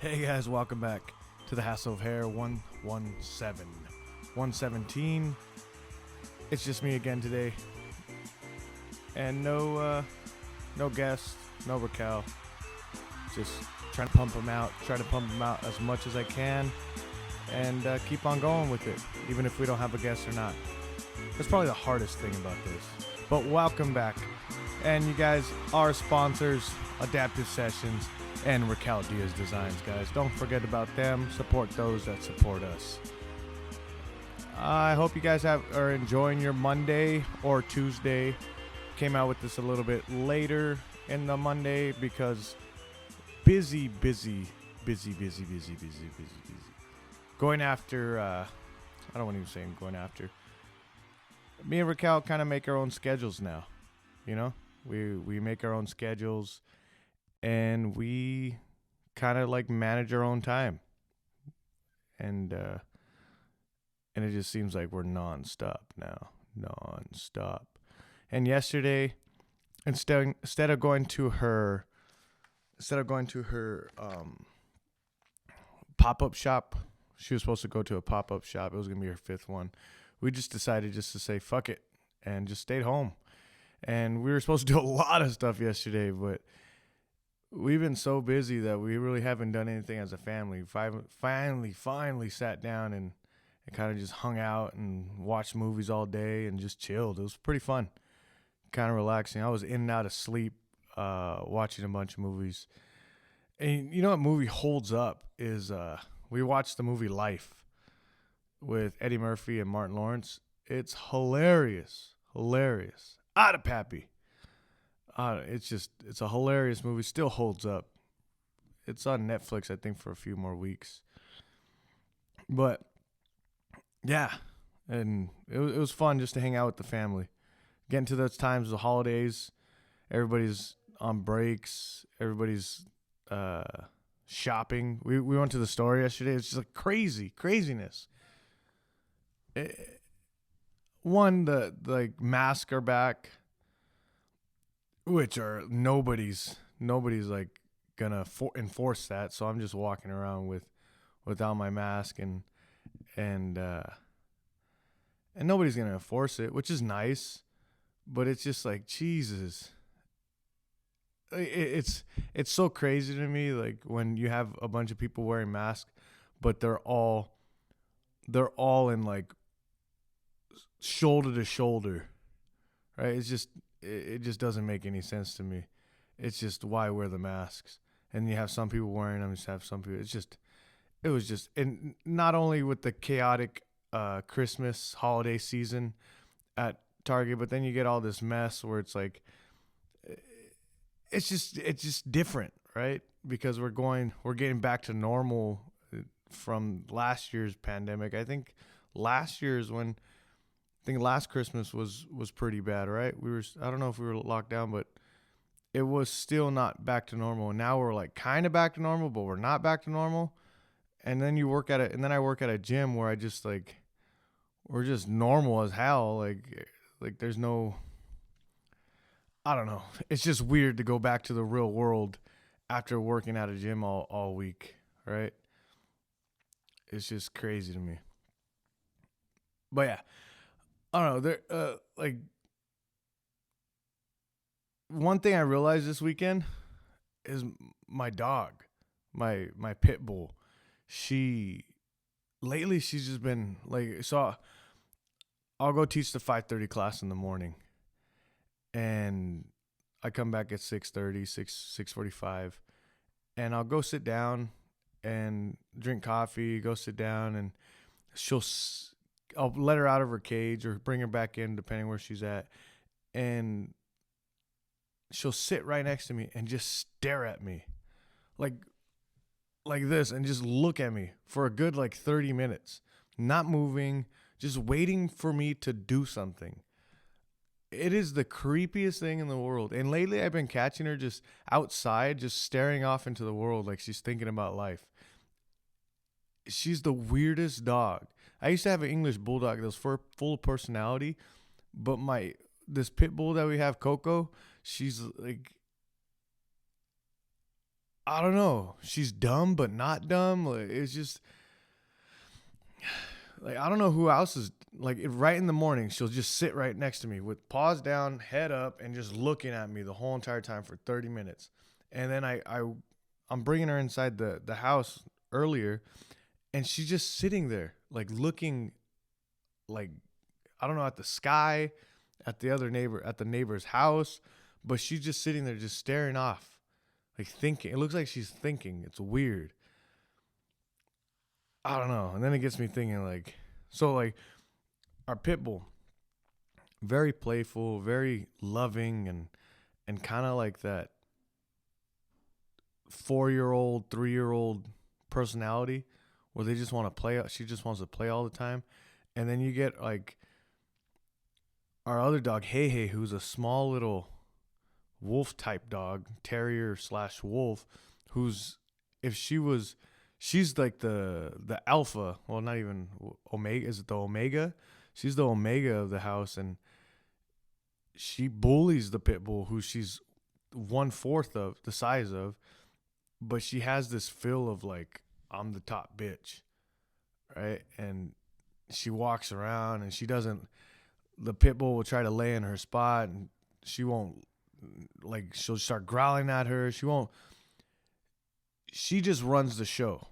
Hey guys, welcome back to the Hassle of Hair-117. 117. It's just me again today. And no guest, no Raquel. Just trying to pump them out. Try to pump them out as much as I can. And keep on going with it, even if we don't have a guest or not. That's probably the hardest thing about this. But welcome back. And you guys, our sponsors, Adaptive Sessions and Raquel Diaz Designs, guys. Don't forget about them. Support those that support us. I hope you guys are enjoying your Monday or Tuesday. Came out with this a little bit later in the Monday because busy. Going after, I don't want to even say going after. Me and Raquel kind of make our own schedules now, you know? We make our own schedules, and we kind of like manage our own time. And it just seems like we're nonstop now. Nonstop. And yesterday, instead of going to her pop-up shop, she was supposed to go to a pop-up shop. It was going to be her fifth one. We just decided just to say fuck it and just stayed home. And we were supposed to do a lot of stuff yesterday, but we've been so busy that we really haven't done anything as a family. Finally sat down and kind of just hung out and watched movies all day and just chilled. It was pretty fun, kind of relaxing. I was in and out of sleep watching a bunch of movies. And you know what movie holds up is we watched the movie Life with Eddie Murphy and Martin Lawrence. It's hilarious. Out of Pappy. It's a hilarious movie. Still holds up. It's on Netflix, I think, for a few more weeks. But yeah, and it was fun just to hang out with the family. Getting to those times of the holidays, everybody's on breaks. Everybody's shopping. We went to the store yesterday. It's just like craziness. The like masks are back, which are nobody's like gonna enforce that. So I'm just walking around without my mask and nobody's gonna enforce it, which is nice. But it's just like Jesus. It's so crazy to me, like when you have a bunch of people wearing masks, but they're all in like shoulder to shoulder, right? It just doesn't make any sense to me. It's just, why wear the masks? And you have some people wearing them, just have some people. It was just, and not only with the chaotic Christmas holiday season at Target, but then you get all this mess where it's like, it's just different, right? Because we're getting back to normal from last year's pandemic. I think last Christmas was pretty bad, right? I don't know if we were locked down, but it was still not back to normal. And now we're like kind of back to normal, but we're not back to normal. And then I work at a gym where we're just normal as hell. Like there's no, I don't know. It's just weird to go back to the real world after working at a gym all week, right? It's just crazy to me. But yeah, I don't know. Like one thing I realized this weekend is my dog, my pit bull. Lately she's just been like, so I'll go teach the 5:30 class in the morning, and I come back at 6:30, 6:45, and I'll go sit down and drink coffee, go sit down, and I'll let her out of her cage or bring her back in, depending where she's at, and she'll sit right next to me and just stare at me like this and just look at me for a good like 30 minutes, not moving, just waiting for me to do something. It is the creepiest thing in the world. And lately I've been catching her just outside, just staring off into the world like she's thinking about life. She's the weirdest dog. I used to have an English bulldog that was full of personality, but this pit bull that we have, Coco, she's like, I don't know. She's dumb but not dumb. Like, it's just like I don't know who else is like right in the morning. She'll just sit right next to me with paws down, head up, and just looking at me the whole entire time for 30 minutes. And then I'm bringing her inside the house earlier, and she's just sitting there like looking like I don't know at the sky, at the neighbor's house, but she's just sitting there just staring off, like thinking. It looks like she's thinking. It's weird. I don't know. And then it gets me thinking like so like our pit bull, very playful, very loving and kind of like that 4-year-old, 3-year-old personality where they just want to play. She just wants to play all the time. And then you get like our other dog, Hey Hey, who's a small little wolf type dog, terrier slash wolf, who's if she was, she's like the alpha. Well, not even omega. Is it the omega? She's the omega of the house, and she bullies the pit bull, who she's 1/4 of the size of, but she has this feel of like I'm the top bitch, right? And she walks around and she doesn't. The pit bull will try to lay in her spot, and she won't. Like she'll start growling at her. She won't. She just runs the show.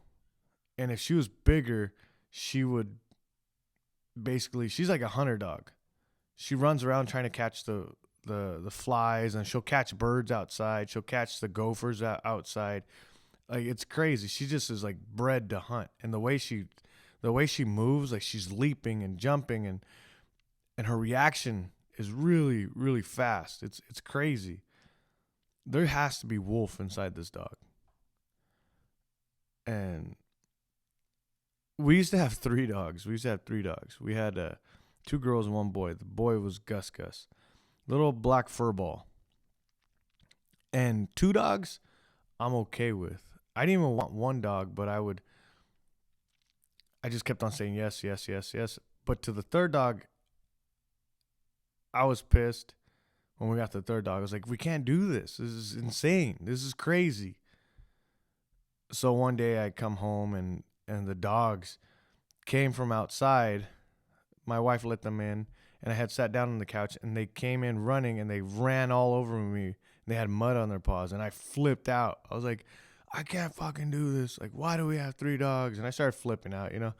And if she was bigger, she would basically. She's like a hunter dog. She runs around trying to catch the flies, and she'll catch birds outside. She'll catch the gophers outside. Like it's crazy. She just is like bred to hunt, and the way she moves, like she's leaping and jumping, and her reaction is really really fast. It's crazy. There has to be wolf inside this dog, and we used to have three dogs. We had two girls and one boy. The boy was Gus Gus, little black fur ball, and two dogs. I'm okay with. I didn't even want one dog, but I just kept on saying yes, yes, yes, yes. But to the third dog, I was pissed when we got the third dog. I was like, we can't do this. This is insane. This is crazy. So one day I come home, and the dogs came from outside. My wife let them in, and I had sat down on the couch, and they came in running, and they ran all over me. They had mud on their paws, and I flipped out. I was like, I can't fucking do this. Like, why do we have three dogs? And I started flipping out, and I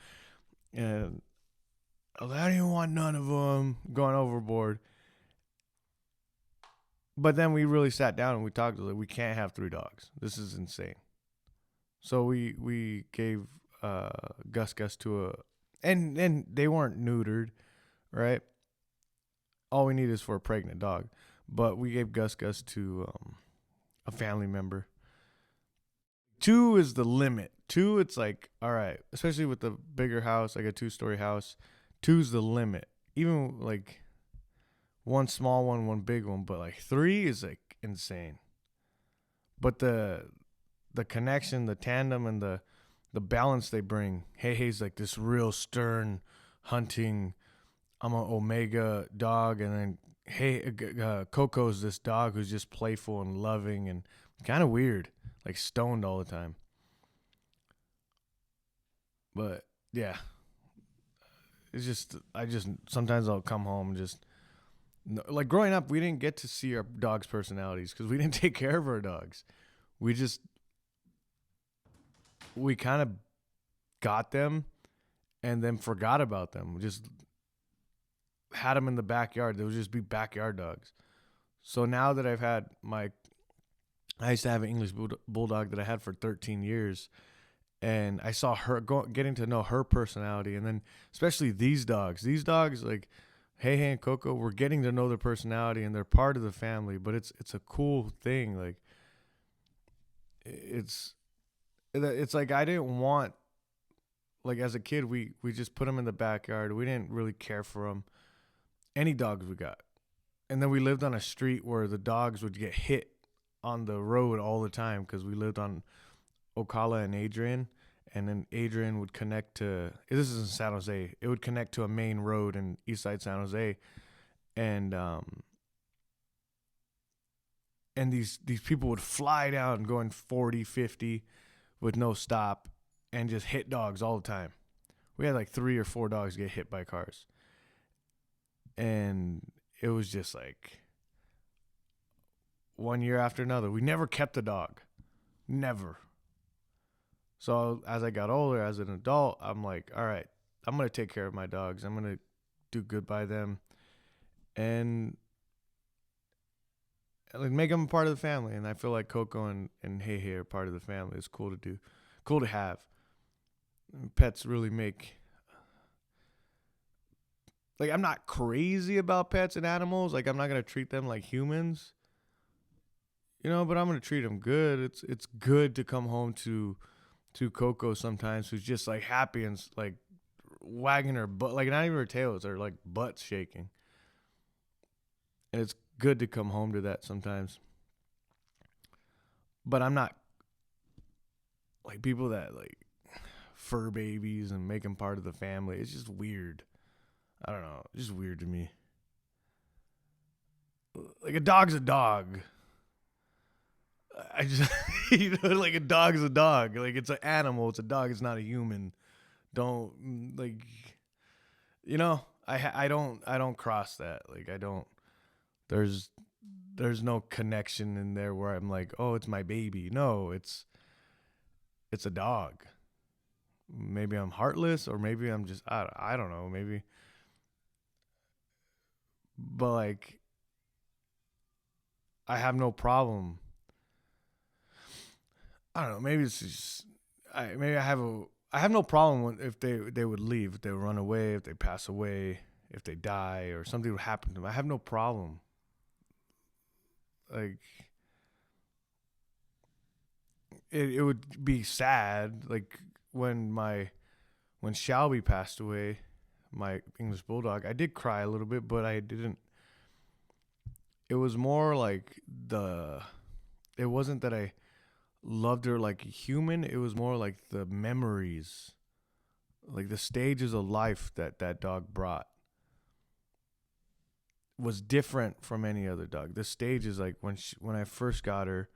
was like, I don't even want none of them, going overboard. But then we really sat down and we talked. Like, we can't have three dogs. This is insane. So we gave Gus Gus to and they weren't neutered, right? All we need is for a pregnant dog. But we gave Gus Gus to a family member. Two is the limit. Two, it's like, all right, especially with the bigger house, like a 2-story house. Two's the limit. Even like one small one, one big one, but like three is like insane. But the connection, the tandem, and the balance they bring. Hey Hey's like this real stern hunting. I'm an omega dog, and then Coco's this dog who's just playful and loving and kind of weird, like stoned all the time. But yeah, it's just I just sometimes I'll come home and just like growing up, we didn't get to see our dogs' personalities because we didn't take care of our dogs. We just we kind of got them and then forgot about them. We just had them in the backyard. They would just be backyard dogs. So now that I used to have an English bulldog that I had for 13 years, and I saw her getting to know her personality, and then especially these dogs. These dogs like Hey Hey and Coco, we're getting to know their personality, and they're part of the family. But it's a cool thing. Like it's like I didn't want like as a kid we just put them in the backyard. We didn't really care for them. Any dogs we got. And then we lived on a street where the dogs would get hit on the road all the time because we lived on Ocala and Adrian. And then Adrian would connect to, this is in San Jose, it would connect to a main road in Eastside San Jose. And and these people would fly down going 40, 50 with no stop and just hit dogs all the time. We had like 3 or 4 dogs get hit by cars. And it was just like one year after another. We never kept a dog. Never. So as I got older, as an adult, I'm like, all right, I'm going to take care of my dogs. I'm going to do good by them and like make them a part of the family. And I feel like Coco and Hey Hey are part of the family. It's cool to do, cool to have. Pets really make, like, I'm not crazy about pets and animals. Like, I'm not going to treat them like humans, but I'm going to treat them good. It's good to come home to Coco sometimes, who's just like happy and like wagging her butt, like not even her tail, it's her like butt shaking. And it's good to come home to that sometimes. But I'm not like people that like fur babies and make them part of the family. It's just weird. I don't know. It's just weird to me. Like a dog's a dog. I just, like a dog's a dog. Like it's an animal. It's a dog. It's not a human. Don't like, I don't cross that. Like I don't. There's no connection in there where I'm like, oh, it's my baby. No, it's a dog. Maybe I'm heartless, or maybe I'm just I don't know. Maybe, but like, I have no problem. I don't know. Maybe it's just I have no problem if they would leave, if they would run away, if they pass away, if they die, or something would happen to them. I have no problem. Like, it would be sad. Like when Shelby passed away, my English bulldog, I did cry a little bit, but I didn't. It was more like it wasn't that I loved her like a human. It was more like the memories, like the stages of life that dog brought was different from any other dog. The stages, like when I first got her,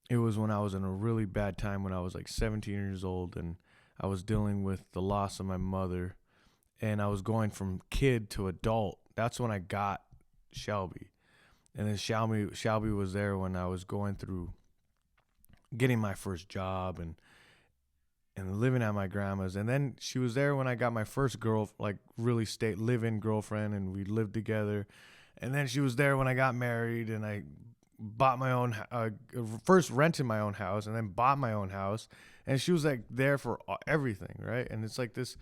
it was when I was in a really bad time, when I was like 17 years old, and I was dealing with the loss of my mother, and I was going from kid to adult. That's when I got Shelby. And then Shelby was there when I was going through getting my first job and living at my grandma's. And then she was there when I got my first really live-in girlfriend, and we lived together. And then she was there when I got married, and I bought my own, first rented my own house and then bought my own house. And she was like there for everything, right? And it's like this,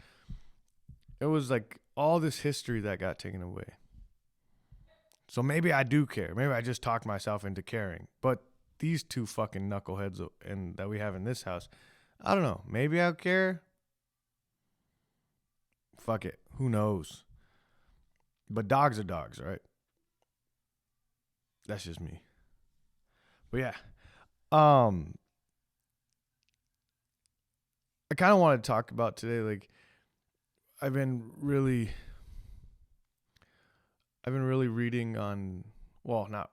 it was like all this history that got taken away. So maybe I do care. Maybe I just talked myself into caring. But these two fucking knuckleheads that we have in this house, I don't know. Maybe I'll care. Fuck it. Who knows? But dogs are dogs, right? That's just me. But yeah. I kind of want to talk about today, like, I've been really reading on, well, not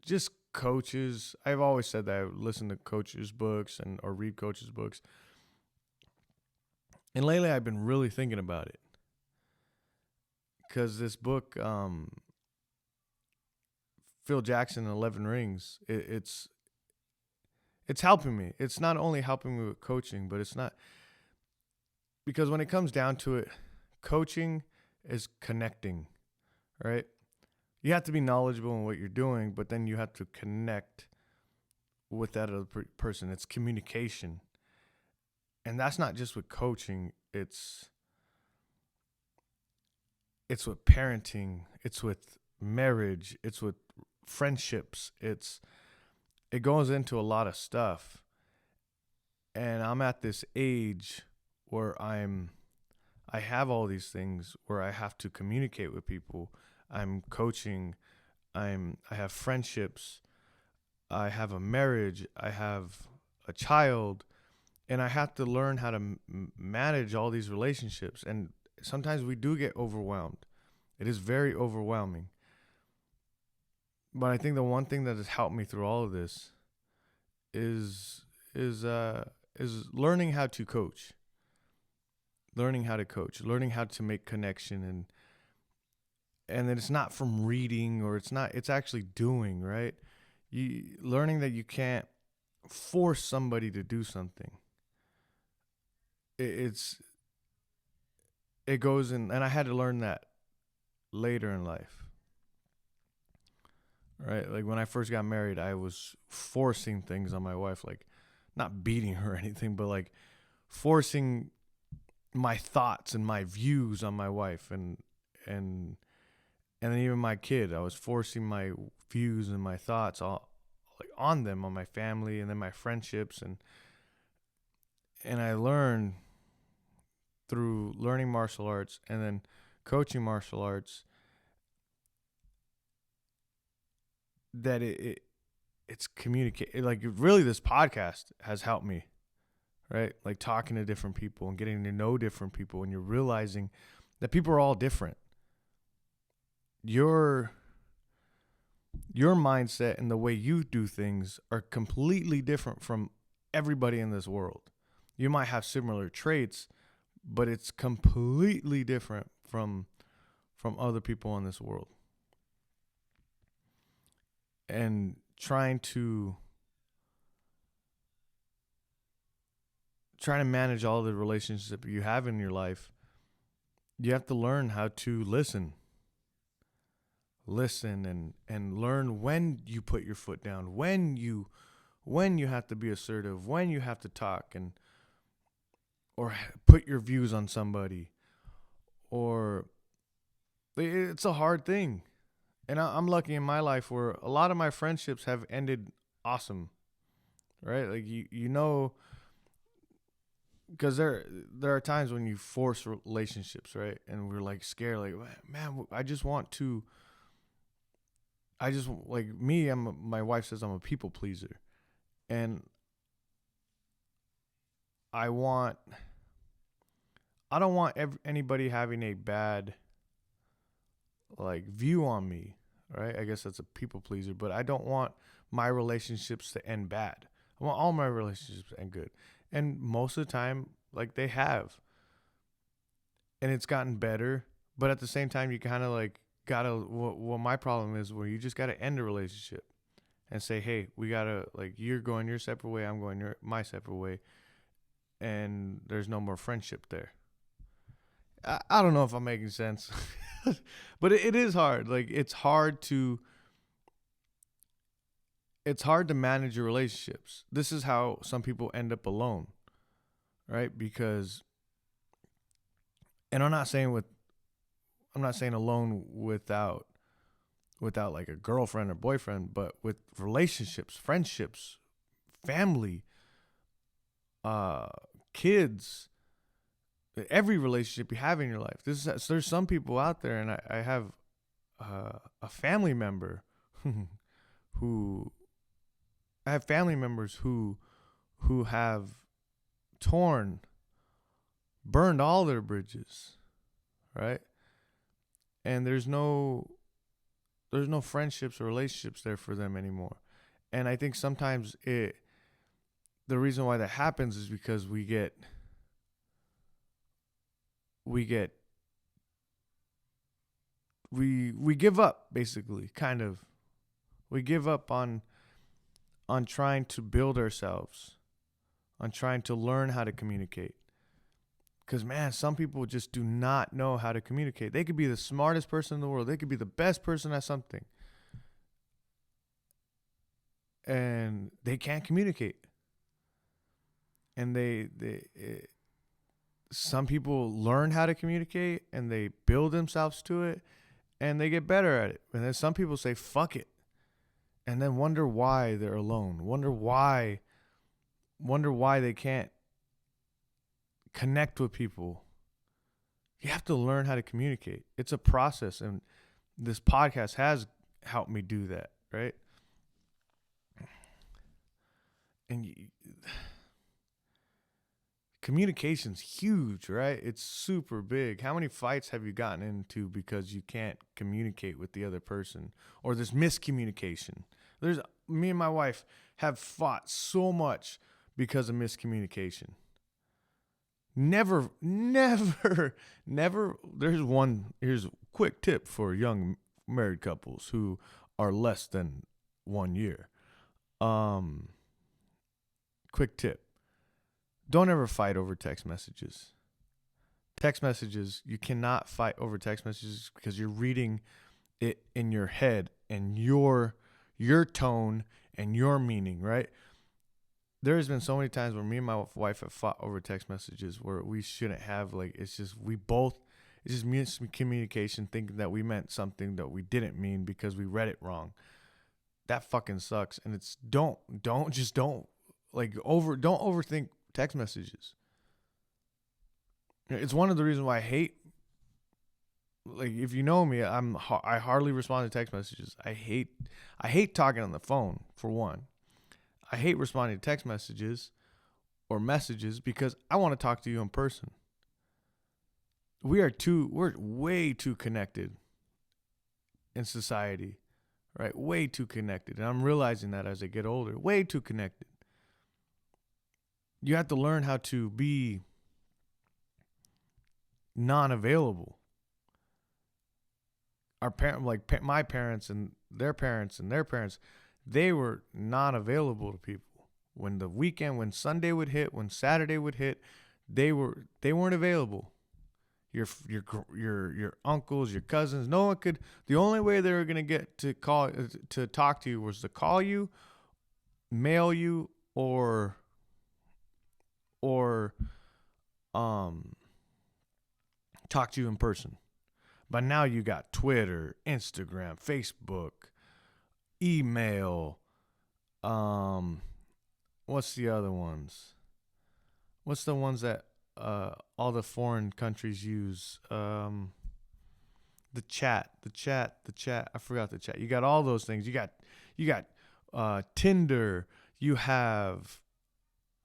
just coaches. I've always said that I listen to coaches' books or read coaches' books. And lately I've been really thinking about it. Because this book, Phil Jackson, 11 Rings, it's helping me. It's not only helping me with coaching, but it's not, because when it comes down to it, coaching is connecting, right? You have to be knowledgeable in what you're doing, but then you have to connect with that other person. It's communication. And that's not just with coaching. It's with parenting. It's with marriage. It's with friendships. It goes into a lot of stuff. And I'm at this age where I have all these things where I have to communicate with people. I'm coaching. I have friendships. I have a marriage. I have a child, and I have to learn how to manage all these relationships. And sometimes we do get overwhelmed. It is very overwhelming. But I think the one thing that has helped me through all of this is is uh is learning how to coach, learning how to make connection, and then it's not from reading, or it's actually doing, right? You learning that you can't force somebody to do something. It's it goes in, and I had to learn that later in life, right? Like when I first got married, I was forcing things on my wife, like not beating her or anything, but like forcing my thoughts and my views on my wife, and and then even my kid. I was forcing my views and my thoughts all like on them, on my family, and then my friendships, and I learned through learning martial arts and then coaching martial arts that it's communicate, like really this podcast has helped me, right? Like talking to different people and getting to know different people, and you're realizing that people are all different. Your your mindset and the way you do things are completely different from everybody in this world. You might have similar traits, but it's completely different from other people in this world. And trying to manage all the relationships that you have in your life, you have to learn how to listen, and learn when you put your foot down, when you have to be assertive, when you have to talk, and or put your views on somebody, or it's a hard thing. And I'm lucky in my life where a lot of my friendships have ended awesome, right? Like you know, because there are times when you force relationships, right? And we're like scared, like, man, I just like me. My wife says I'm a people pleaser, and I want I don't want anybody having a bad like view on me, right? I guess that's a people pleaser, but I don't want my relationships to end bad. I want all my relationships to end good, and most of the time, like they have, and it's gotten better. But at the same time, you kind of like gotta. What my problem is, where you just gotta end a relationship and say, hey, we gotta, like, you're going your separate way, I'm going my separate way, and there's no more friendship there. I don't know if I'm making sense, but it is hard. Like it's hard to manage your relationships. This is how some people end up alone, right? Because, and I'm not saying alone without like a girlfriend or boyfriend, but with relationships, friendships, family, uh, kids, every relationship you have in your life. There's some people out there, and I have a family member who I have family members who have torn, burned all their bridges, right? And there's no friendships or relationships there for them anymore. And I think sometimes the reason why that happens is because we give up, basically, kind of. We give up on trying to build ourselves, on trying to learn how to communicate. Because, man, some people just do not know how to communicate. They could be the smartest person in the world. They could be the best person at something. And they can't communicate. And some people learn how to communicate and they build themselves to it and they get better at it. And then some people say, fuck it. And then wonder why they're alone. Wonder why they can't connect with people. You have to learn how to communicate. It's a process, and this podcast has helped me do that, right? And communication's huge, right? It's super big. How many fights have you gotten into because you can't communicate with the other person, or there's miscommunication? There's Me and my wife have fought so much because of miscommunication. Never, never, never. Here's a quick tip for young married couples who are less than 1 year. Um, Quick tip: don't ever fight over text messages. Text messages, you cannot fight over text messages because you're reading it in your head and your tone and your meaning, right? There has been so many times where me and my wife have fought over text messages where we shouldn't have. Like, it's just miscommunication, thinking that we meant something that we didn't mean because we read it wrong. That fucking sucks. And it's don't overthink text messages. It's one of the reasons why I hate, like, if you know me, I hardly respond to text messages. I hate talking on the phone, for one. I hate responding to text messages or messages because I want to talk to you in person. We're way too connected in society, right? Way too connected. And I'm realizing that as I get older, way too connected. You have to learn how to be non-available. My parents and their parents and their parents, they were not available to people. When Sunday would hit, when Saturday would hit, they weren't available. Your uncles, your cousins, no one could. The only way they were gonna get to talk to you was to call you, mail you, or talk to you in person. But now you got Twitter, Instagram, Facebook, email. What's the other ones? What's the ones that all the foreign countries use? The chat. I forgot the chat. You got all those things. You got Tinder. You have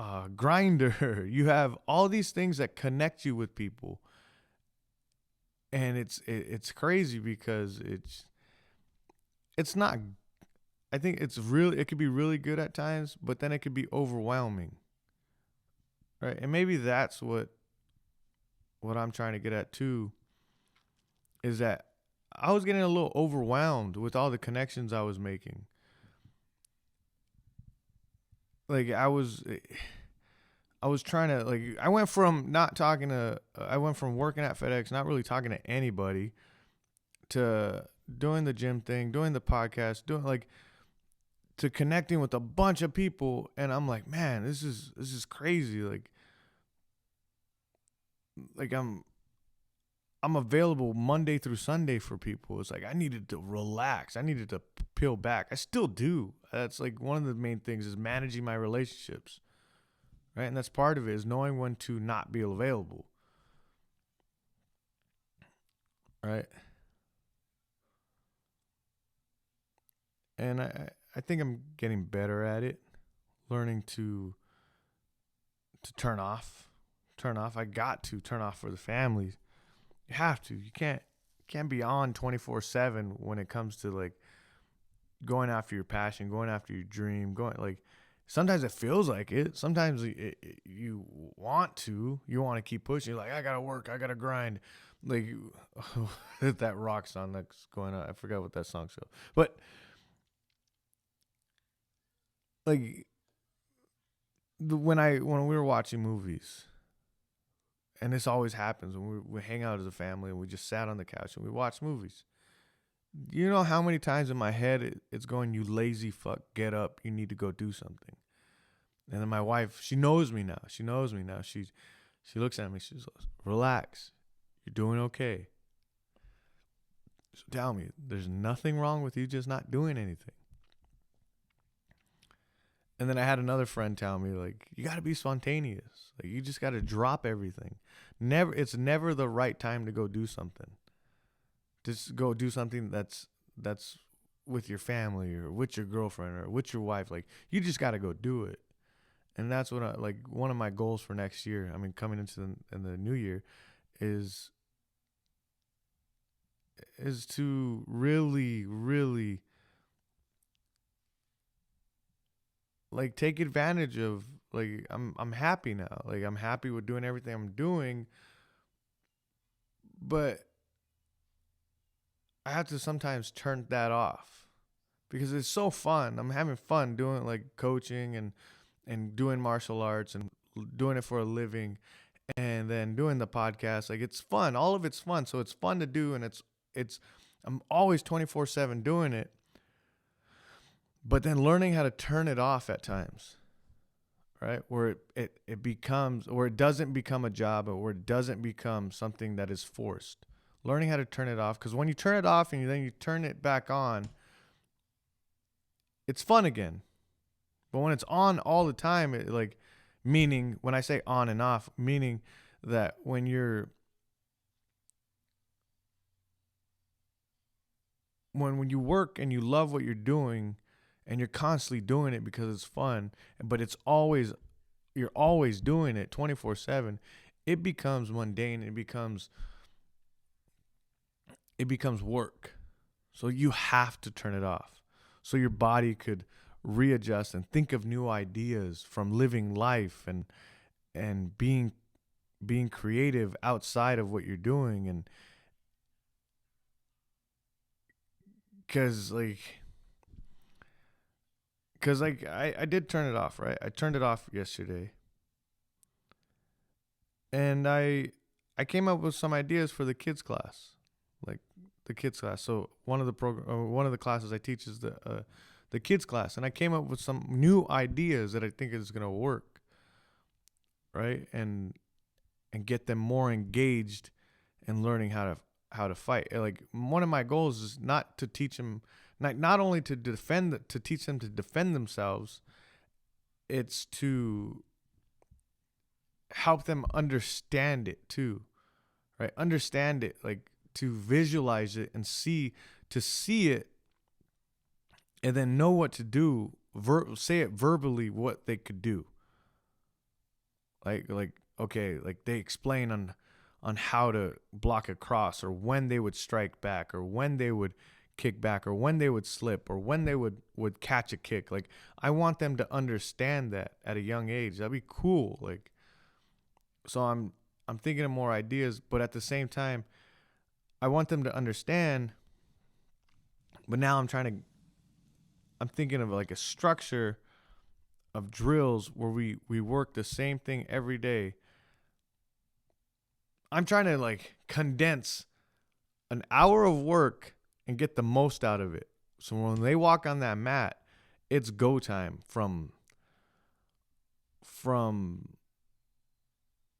Grindr. You have all these things that connect you with people. And it's crazy because it's not. I think it could be really good at times, but then it could be overwhelming, right? And maybe that's what I'm trying to get at too, is that I was getting a little overwhelmed with all the connections I was making. Like, I was trying to, like, I went from working at FedEx, not really talking to anybody, to doing the gym thing, doing the podcast, to connecting with a bunch of people. And I'm like, man, this is crazy. Like I'm available Monday through Sunday for people. It's like I needed to relax. I needed to peel back. I still do. That's like one of the main things is managing my relationships. Right? And that's part of it, is knowing when to not be available. Right? And I think I'm getting better at it, learning to turn off. I got to turn off for the family. You have to. You can't be on 24/7 when it comes to, like, going after your passion, going after your dream, sometimes it feels like it. Sometimes you want to keep pushing. You're like, I gotta work, I gotta grind. Like, that rock song that's going on. I forgot what that song's called. But, like, when we were watching movies, and this always happens when we hang out as a family and we just sat on the couch and we watched movies. You know how many times in my head it's going, you lazy fuck, get up, you need to go do something. And then my wife, she knows me now. She looks at me, she says, relax, you're doing okay. So tell me, there's nothing wrong with you just not doing anything. And then I had another friend tell me, like, you got to be spontaneous. Like, you just got to drop everything. It's never the right time to go do something. Just go do something that's with your family or with your girlfriend or with your wife. Like, you just got to go do it. And that's what I like. One of my goals for next year, I mean, coming into in the new year, is to really, really like take advantage of, like, I'm happy now. Like, I'm happy with doing everything I'm doing, but I have to sometimes turn that off because it's so fun. I'm having fun doing like coaching and doing martial arts and doing it for a living, and then doing the podcast. Like, it's fun. All of it's fun. So it's fun to do, and it's I'm always 24/7 doing it. But then learning how to turn it off at times, right? Where it becomes, or it doesn't become a job, or it doesn't become something that is forced. Learning how to turn it off, because when you turn it off and then you turn it back on, it's fun again. But when it's on all the time, meaning, when I say on and off, meaning that when you work and you love what you're doing and you're constantly doing it because it's fun, but you're always doing it 24/7, it becomes mundane. It becomes work. So you have to turn it off so your body could readjust and think of new ideas from living life and being creative outside of what you're doing. And because I did turn it off, right? I turned it off yesterday, and I came up with some ideas for the kids class, like the kids class. So one of the classes I teach is the kids class, and I came up with some new ideas that I think is gonna work, right? And get them more engaged in learning how to fight. Like, one of my goals is not to teach them, not only to teach them to defend themselves. It's to help them understand it too, right? Understand it, like, to visualize it and to see it, and then know what to do. Say it verbally what they could do. Like okay, like they explain on how to block a cross, or when they would strike back, or when they would kick back, or when they would slip, or when they would catch a kick. Like, I want them to understand that at a young age. That'd be cool. Like, so I'm thinking of more ideas, but at the same time, I want them to understand. But now I'm thinking of like a structure of drills where we work the same thing every day. I'm trying to like condense an hour of work and get the most out of it. So when they walk on that mat, it's go time from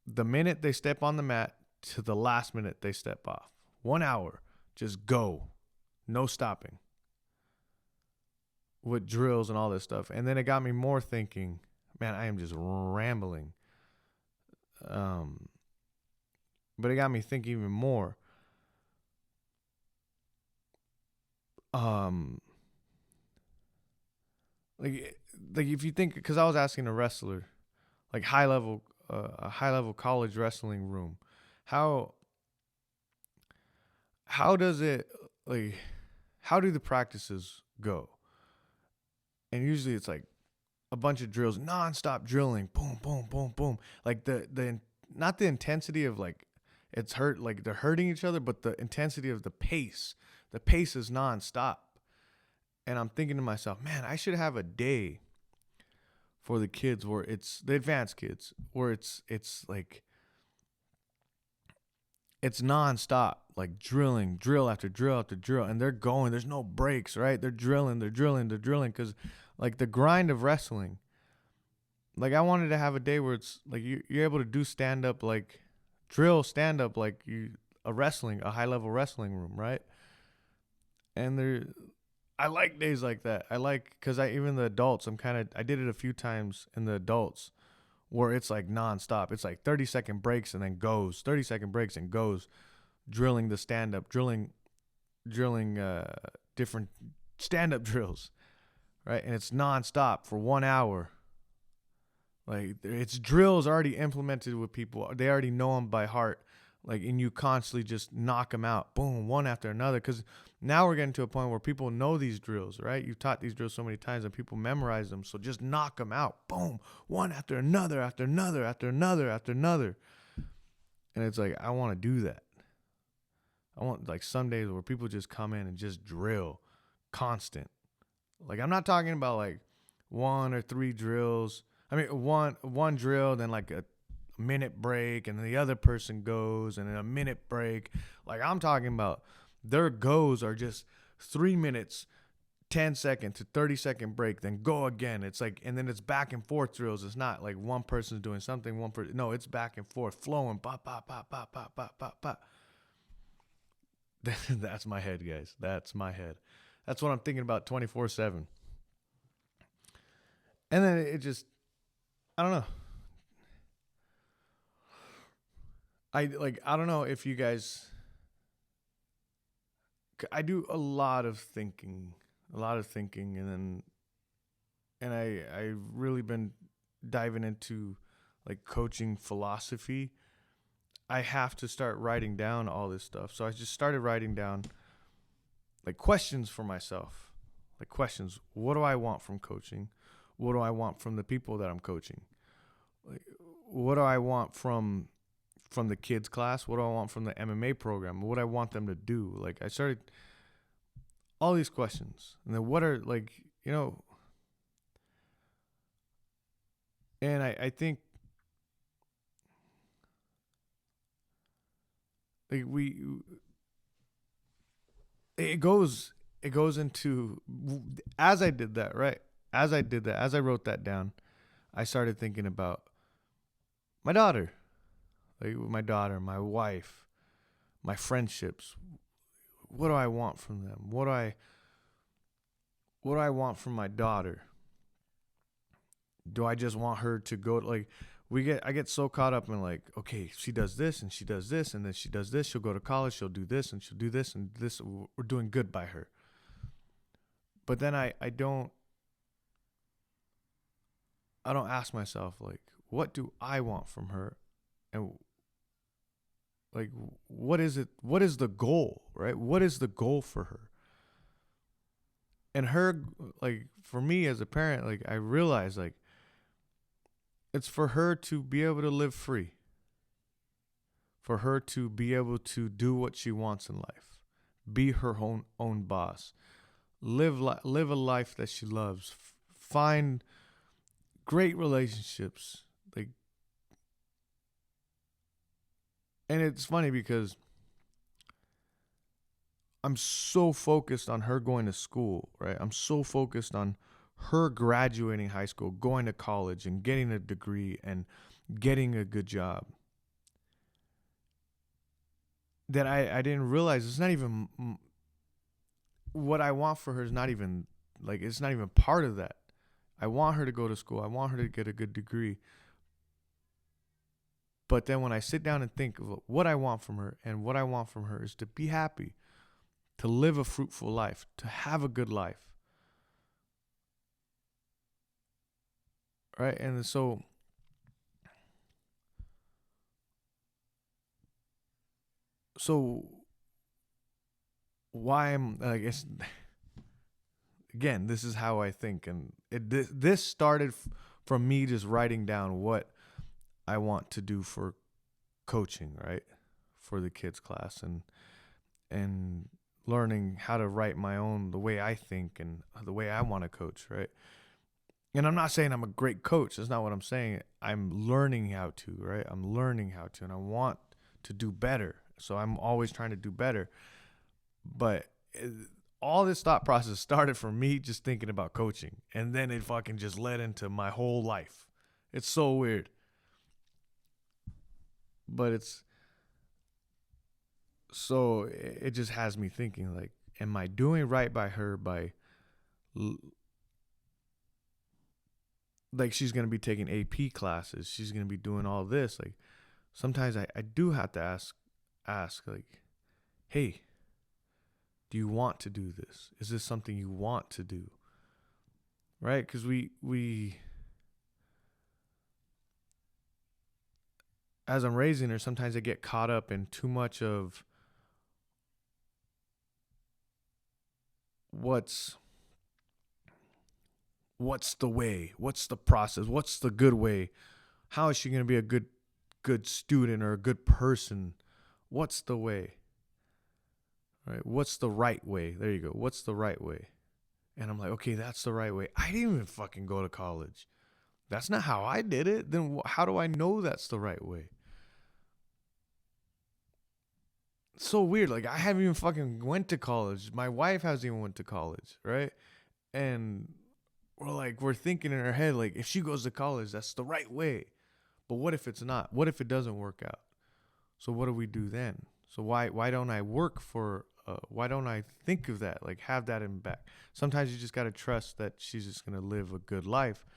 the minute they step on the mat to the last minute they step off. 1 hour, just go, no stopping, with drills and all this stuff. And then it got me more thinking, man, I am just rambling. But it got me thinking even more. Like if you think, because I was asking a wrestler, like a high level college wrestling room, how does it, like, how do the practices go? And usually it's like a bunch of drills, nonstop drilling, boom, boom, boom, boom. Like the not the intensity of like it's hurt, like they're hurting each other, but the intensity of the pace. The pace is nonstop. And I'm thinking to myself, man, I should have a day for the kids where it's the advanced kids, where it's like it's nonstop, like drill after drill after drill, and they're going. There's no breaks, right? They're drilling, because like the grind of wrestling. Like, I wanted to have a day where it's like you're able to do stand up, like drill stand up, like a high level wrestling room, right? And I like days like that. I like, because even the adults, I did it a few times in the adults where it's like nonstop. It's like 30-second breaks and then goes, 30-second breaks and goes, drilling the stand up, drilling different stand up drills, right? And it's nonstop for 1 hour. Like it's drills already implemented with people. They already know them by heart. Like, and you constantly just knock them out, boom, one after another. Because now we're getting to a point where people know these drills, right? You've taught these drills so many times and people memorize them. So just knock them out, boom, one after another, after another, after another, after another. And it's like, I want to do that. I want like some days where people just come in and just drill constant. Like, I'm not talking about like 1 or 3 drills. I mean, one drill, then like a minute break, and then the other person goes, and then a minute break. Like, I'm talking about their goes are just 3 minutes, 10-second to 30-second break, then go again. It's like, and then it's back and forth drills. It's not like one person's doing something, one person. No, it's back and forth, flowing. Pop, pop, pop, pop, pop, pop, pop, pop. That's my head, guys. That's my head. That's what I'm thinking about 24/7. And then it just, I don't know. I don't know if you guys, I do a lot of thinking, and I really been diving into like coaching philosophy. I have to start writing down all this stuff. So I just started writing down like questions for myself. Like questions, what do I want from coaching? What do I want from the people that I'm coaching? Like, what do I want from the kids class? What do I want from the MMA program? What do I want them to do? Like, I started all these questions. And then what are, like, you know, and I think like it goes into, as I did that, right? As I wrote that down, I started thinking about my daughter. Like my daughter, my wife, my friendships. What do I want from them? What do I want from my daughter? Do I just want her to go, like, I get so caught up in like, okay, she does this and she does this and then she does this, she'll go to college, she'll do this and she'll do this and this, we're doing good by her. But then I don't ask myself, like, what do I want from her? And like, what is the goal, right? What is the goal for her? And her, like, for me as a parent, like, I realize, like, it's for her to be able to live free, for her to be able to do what she wants in life, be her own boss, live a life that she loves, find great relationships, like. And it's funny because I'm so focused on her going to school, right? I'm so focused on her graduating high school, going to college and getting a degree and getting a good job, that I didn't realize it's not even what I want for her is not even, like, it's not even part of that. I want her to go to school. I want her to get a good degree. But then when I sit down and think of what I want from her, and what I want from her is to be happy, to live a fruitful life, to have a good life. Right? And so why am, like, it's, again, this is how I think, and this started from me just writing down what I want to do for coaching, right? For the kids class, and learning how to write my own, the way I think and the way I want to coach, right? And I'm not saying I'm a great coach. That's not what I'm saying. I'm learning how to, right? I'm learning how to, and I want to do better. So I'm always trying to do better. But all this thought process started from me just thinking about coaching, and then it fucking just led into my whole life. It's so weird. But it just has me thinking, like, am I doing right by her by, like, she's going to be taking AP classes. She's going to be doing all this. Like, sometimes I do have to ask, like, hey, do you want to do this? Is this something you want to do? Right? Because we as I'm raising her, sometimes I get caught up in too much of what's the way, what's the process, what's the good way, how is she going to be a good student or a good person, what's the way, right? What's the right way? There you go. What's the right way? And I'm like, okay, that's the right way. I didn't even fucking go to college. That's not how I did it. Then how do I know that's the right way? It's so weird. Like, I haven't even fucking went to college. My wife hasn't even went to college, right? And we're thinking in our head, like, if she goes to college, that's the right way. But what if it's not? What if it doesn't work out? So what do we do then? So why don't I work for? Why don't I think of that? Like, have that in back. Sometimes you just gotta trust that she's just gonna live a good life.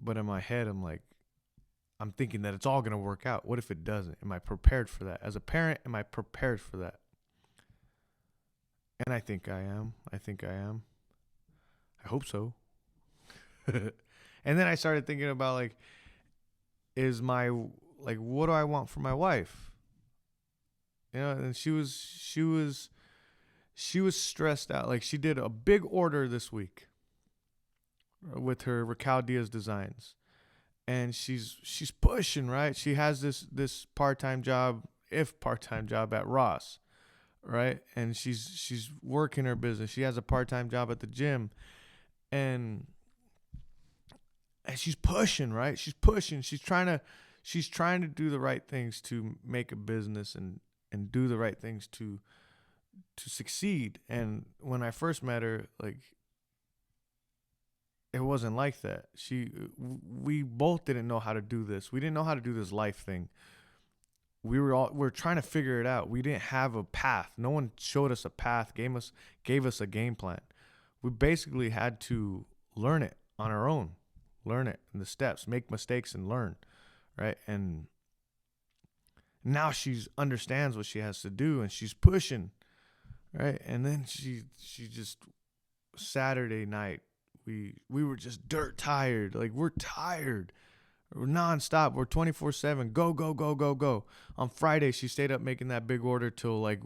But in my head, I'm thinking that it's all gonna work out. What if it doesn't? Am I prepared for that? As a parent, am I prepared for that? And I think I am. I hope so. And then I started thinking about what do I want for my wife? And she was stressed out. Like, she did a big order this week with her Raquel Diaz designs, and she's pushing, right? She has this part-time job at Ross, right? And she's working her business. She has a part-time job at the gym, and she's pushing, right? She's pushing. She's trying to do the right things to make a business and do the right things to succeed. And when I first met her, it wasn't like that. We both didn't know how to do this. We didn't know how to do this life thing. We're trying to figure it out. We didn't have a path. No one showed us a path, gave us a game plan. We basically had to learn it on our own. Learn it in the steps, make mistakes and learn, right? And now she understands what she has to do, and she's pushing, right? And then she just, Saturday night, we were just dirt tired. Like, we're tired. We're nonstop. We're 24/7. Go, go, go, go, go. On Friday, she stayed up making that big order till I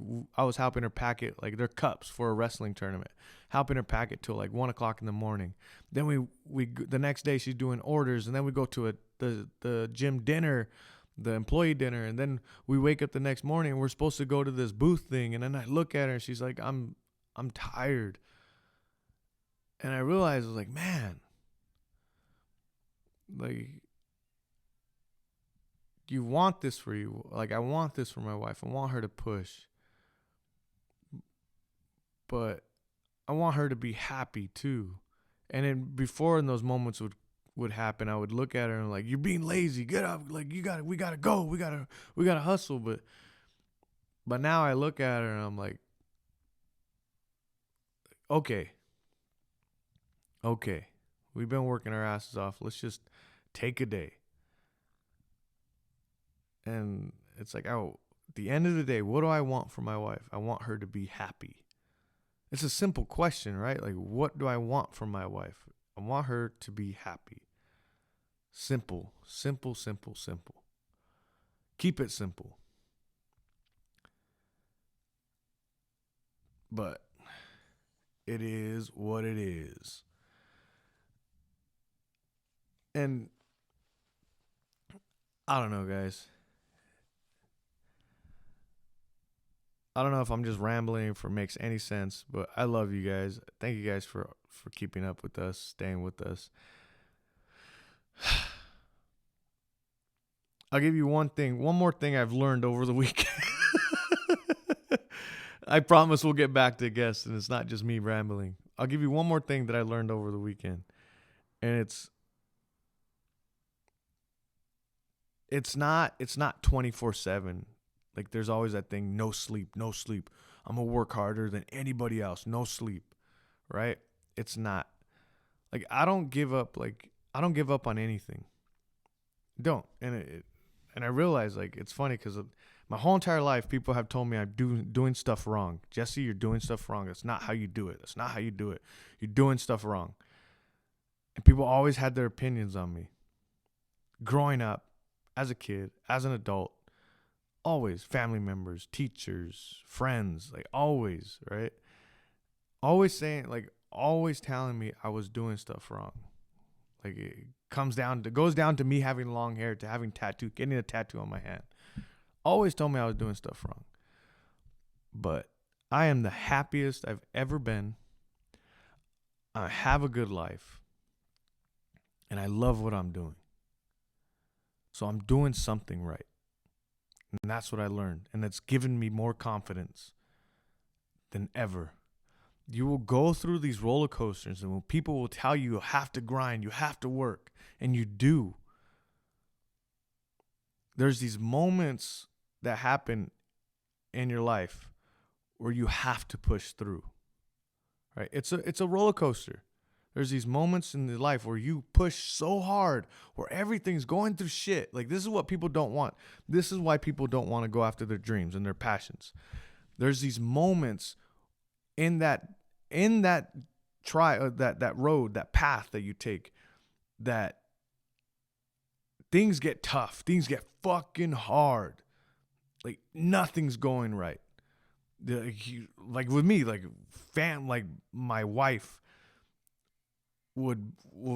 was helping her pack it, their cups for a wrestling tournament. Helping her pack it till 1 o'clock in the morning. Then we the next day she's doing orders, and then we go to the gym dinner, the employee dinner, and then we wake up the next morning and we're supposed to go to this booth thing. And then I look at her and she's like, I'm tired. And I realized, I was like, man, you want this for you. I want this for my wife. I want her to push. But I want her to be happy too. And then before, in those moments would happen, I would look at her and you're being lazy. Get up. We gotta go. We gotta hustle. But now I look at her and I'm like, okay. We've been working our asses off. Let's just take a day. And it's at the end of the day, what do I want from my wife? I want her to be happy. It's a simple question, right? What do I want from my wife? I want her to be happy. Simple. Keep it simple. But it is what it is. And I don't know, guys. I don't know if I'm just rambling, if it makes any sense, but I love you guys. Thank you guys for keeping up with us, staying with us. I'll give you one more thing I've learned over the weekend. I promise we'll get back to guests, and it's not just me rambling. I'll give you one more thing that I learned over the weekend. And it's not 24/7. There's always that thing, no sleep. I'm going to work harder than anybody else. No sleep, right? It's not. I don't give up. I don't give up on anything. Don't. And I realize, it's funny because my whole entire life, people have told me I'm doing stuff wrong. Jesse, you're doing stuff wrong. That's not how you do it. You're doing stuff wrong. And people always had their opinions on me. Growing up, as a kid, as an adult, always family members, teachers, friends, like always, right? Always saying, like, always telling me I was doing stuff wrong. Like, it goes down to me having long hair, to having getting a tattoo on my hand. Always told me I was doing stuff wrong. But I am the happiest I've ever been. I have a good life. And I love what I'm doing. So I'm doing something right. And that's what I learned. And it's given me more confidence than ever. You will go through these roller coasters, and when people will tell you you have to grind, you have to work, and you do. There's these moments that happen in your life where you have to push through. Right? It's a roller coaster. There's these moments in your life where you push so hard, where everything's going through shit. Like, this is what people don't want. This is why people don't want to go after their dreams and their passions. There's these moments in that road, that path that you take, that things get tough. Things get fucking hard. Like, nothing's going right. Like with me, like my wife would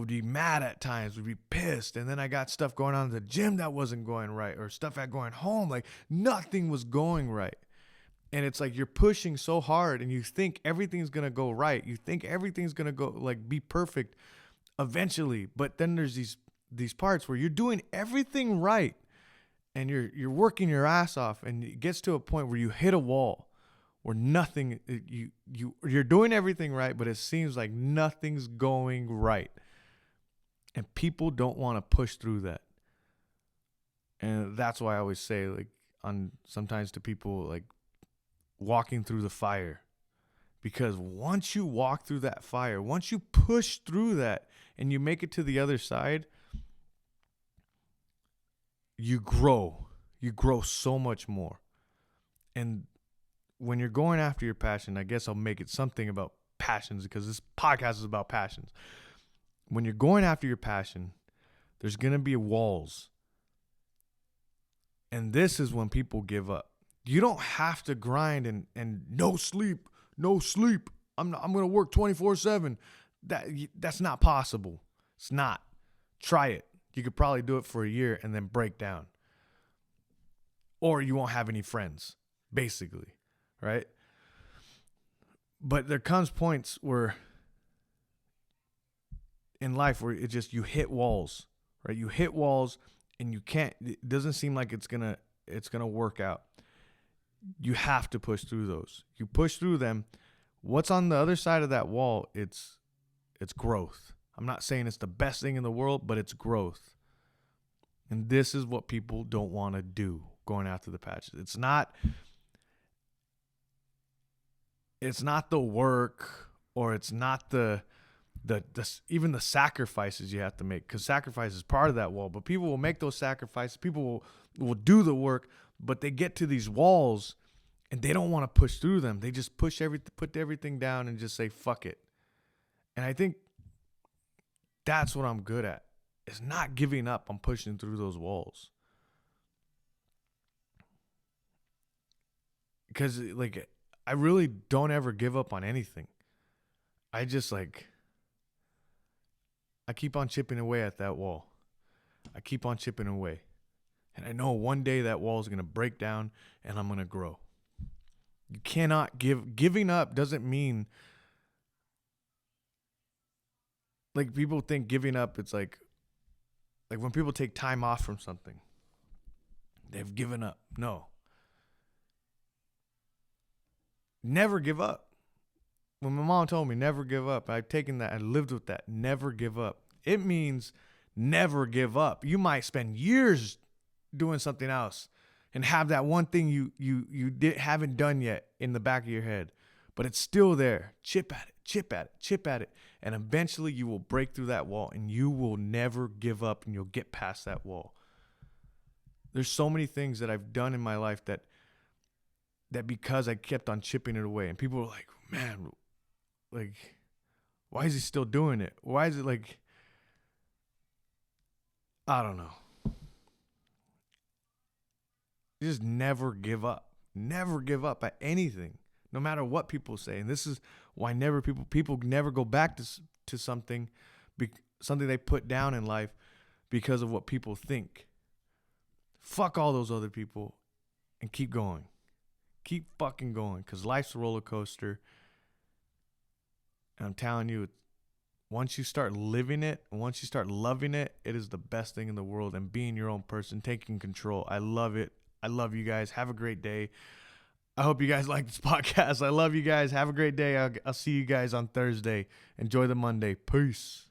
be mad at times, would be pissed, and then I got stuff going on in the gym that wasn't going right, or stuff at going home, like nothing was going right. And it's like you're pushing so hard, and you think everything's gonna go right, you think everything's gonna go, like, be perfect eventually, but then there's these parts where you're doing everything right, and you're working your ass off, and it gets to a point where you hit a wall, where nothing, you're doing everything right, but it seems like nothing's going right. And people don't want to push through that. And that's why I always say, like, sometimes to people, like, walking through the fire. Because once you walk through that fire, once you push through that and you make it to the other side, you grow. You grow so much more. And when you're going after your passion, I guess I'll make it something about passions, because this podcast is about passions. When you're going after your passion, there's going to be walls. And this is when people give up. You don't have to grind and no sleep. I'm going to work 24/7. That's not possible. It's not. Try it. You could probably do it for a year and then break down. Or you won't have any friends, basically. Right? But there comes points where in life where it just, you hit walls, right? You hit walls and it doesn't seem like it's going to work out. You have to push through those. You push through them. What's on the other side of that wall? It's growth. I'm not saying it's the best thing in the world, but it's growth. And this is what people don't want to do going after the patches. It's not the work, or it's not the even the sacrifices you have to make, because sacrifice is part of that wall. But people will make those sacrifices. People will do the work, but they get to these walls and they don't want to push through them. They just put everything down and just say, fuck it. And I think that's what I'm good at, is not giving up on pushing through those walls. Because, like, I really don't ever give up on anything. I just, like, I keep on chipping away at that wall. I keep on chipping away. And I know one day that wall is going to break down and I'm going to grow. You cannot giving up doesn't mean, like, people think giving up, it's like when people take time off from something, they've given up. No. Never give up. When my mom told me never give up, I've taken that. I lived with that. Never give up. It means never give up. You might spend years doing something else and have that one thing you haven't done yet in the back of your head, but it's still there. Chip at it. And eventually you will break through that wall, and you will never give up, and you'll get past that wall. There's so many things that I've done in my life that because I kept on chipping it away, and people were like, man, like, why is he still doing it? Why is it, like, I don't know. just never give up. Never give up at anything, no matter what people say. And this is why people never go back to something, something they put down in life because of what people think. Fuck all those other people and keep going. Keep fucking going, because life's a roller coaster. And I'm telling you, once you start living it, once you start loving it, it is the best thing in the world. And being your own person, taking control. I love it. I love you guys. Have a great day. I hope you guys like this podcast. I love you guys. Have a great day. I'll see you guys on Thursday. Enjoy the Monday. Peace.